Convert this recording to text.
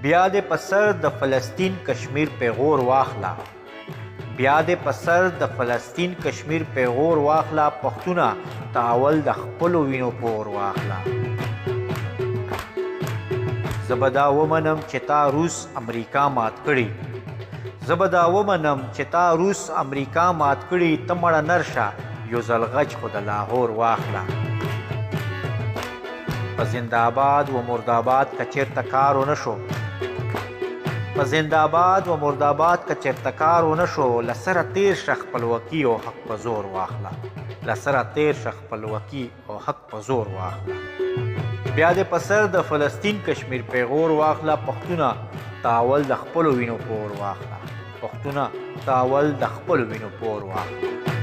بیا دې په سر د فلسطین کشمیر پیغور واخلا بیا دې په سر د فلسطین کشمیر پیغور واخلا پښتونه تاول د خپلو وینو پور واخلا زه به دا ومنم چې تا روس امریکا مات کړي زه به دا ومنم چې تا روس امریکا مات کړي ته مړه نرشه یو ځل غچ خو د لاهور واخلا په زنده‌آباد و مردآباد که چېرته کار ونه شو په زنده‌آباد و مردآباد که چېرته کار ونه شو له سره تېر شه خپلواکي او حق په زور واخله له سره تېر شه خپلواکي او حق په زور واخله بیا دې په سر د فلسطین کشمیر پیغور واخله پښتونه تاول د خپلو وینو پور واخله پښتونه تاول د خپلو وینو پور واخله